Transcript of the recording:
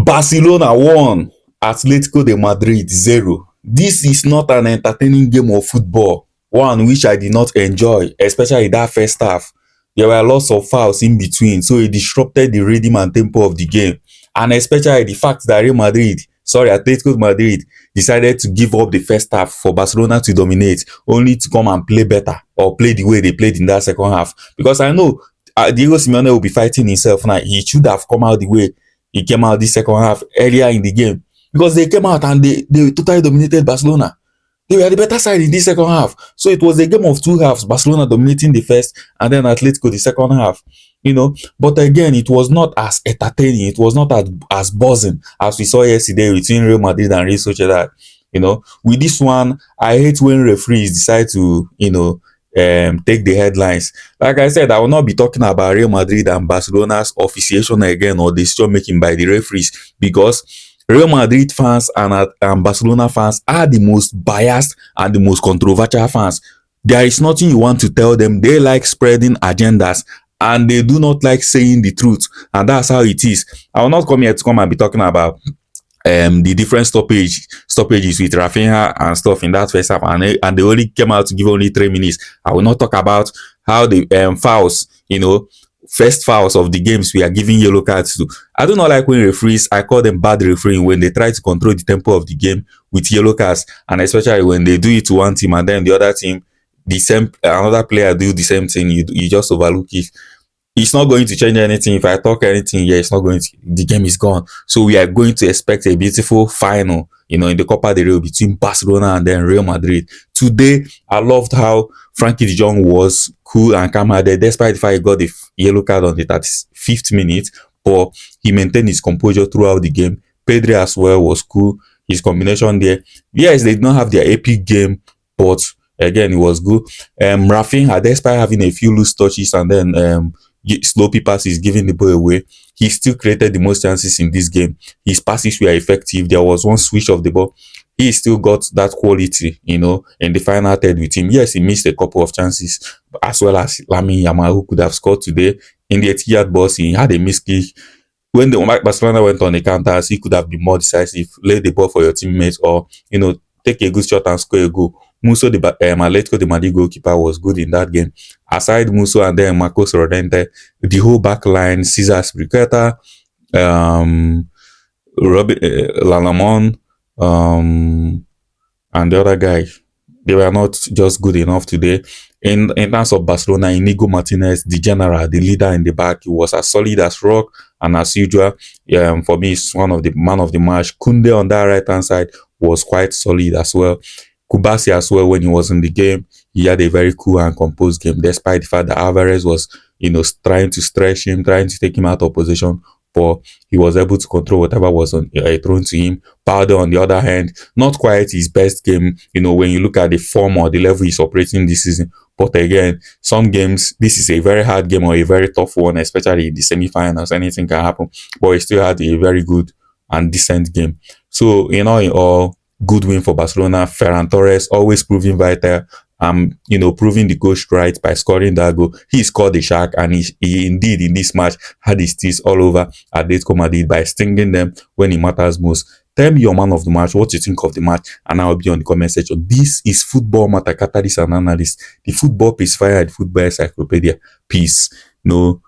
Barcelona 1, Atletico de Madrid 0. This is not an entertaining game of football, one which I did not enjoy, especially that first half. There were lots of fouls in between, so it disrupted the rhythm and tempo of the game. And especially the fact that Atletico Madrid decided to give up the first half for Barcelona to dominate, only to come and play better or play the way they played in that second half. Because I know Diego Simeone will be fighting himself now. He should have come out the way he came out this second half earlier in the game, because they came out and they totally dominated Barcelona. They were the better side in this second half. So it was a game of two halves, Barcelona dominating the first and then Atletico the second half. But again, it was not as entertaining, it was not as buzzing as we saw yesterday between Real Madrid and Real Sociedad. With this one, I hate when referees decide to take the headlines. Like I said, I will not be talking about Real Madrid and Barcelona's officiation again or decision making by the referees, because Real Madrid fans and Barcelona fans are the most biased and the most controversial fans. There is nothing you want to tell them. They like spreading agendas and they do not like saying the truth, and that's how it is. I will not come here to come and be talking about the different stoppages with Rafinha and stuff in that first half, and they only came out to give only 3 minutes. I will not talk about how the fouls, first fouls of the games we are giving yellow cards to. I do not like when referees, I call them bad refereeing, when they try to control the tempo of the game with yellow cards, and especially when they do it to one team and then the other team, another player do the same thing. You just overlook it. It's not going to change anything. If I talk anything here, it's not going to, the game is gone. So we are going to expect a beautiful final, in the Copa del Rey between Barcelona and then Real Madrid. Today, I loved how Frankie de Jong was cool and calm-headed, despite the fact he got the yellow card on the 35th minute, but he maintained his composure throughout the game. Pedri as well was cool. His combination there. Yes, they did not have their epic game, but again, it was good. Rafinha, despite having a few loose touches and then sloppy passes, giving the ball away, he still created the most chances in this game. His passes were effective. There was one switch of the ball. He still got that quality, in the final third with him. Yes, he missed a couple of chances, as well as Lamine Yamal, who could have scored today. In the 80-yard box, he had a missed kick. When the Barcelona went on the counters, he could have been more decisive, lay the ball for your teammates, or, take a good shot and score a goal. Musso, the Atletico de Madrid goalkeeper, was good in that game. Aside Musso and then Marcos Rodente, the whole back line, Cesar Spiriqueta, Lalamon, and the other guy, they were not just good enough today. In terms of Barcelona, Inigo Martinez, the general, the leader in the back, he was as solid as rock, and as usual, for me, it's one of the man of the match. Kunde on that right hand side was quite solid as well. Kubasi as well, when he was in the game, he had a very cool and composed game, despite the fact that Alvarez was, trying to stretch him, trying to take him out of position, but he was able to control whatever was thrown to him. Powder, on the other hand, not quite his best game, when you look at the form or the level he's operating this season. But again, some games, this is a very hard game or a very tough one, especially in the semi-finals. Anything can happen, but he still had a very good and decent game. So, in all, good win for Barcelona. Ferran Torres always proving vital, proving the coach right by scoring that goal. He scored the shark, and he indeed in this match had his teeth all over Atletico Madrid by stinging them when it matters most. Tell me your man of the match, what you think of the match, and I'll be on the comment section. This is Football Matter Catalyst and Analyst, the football piece fire, the football encyclopedia. Peace. No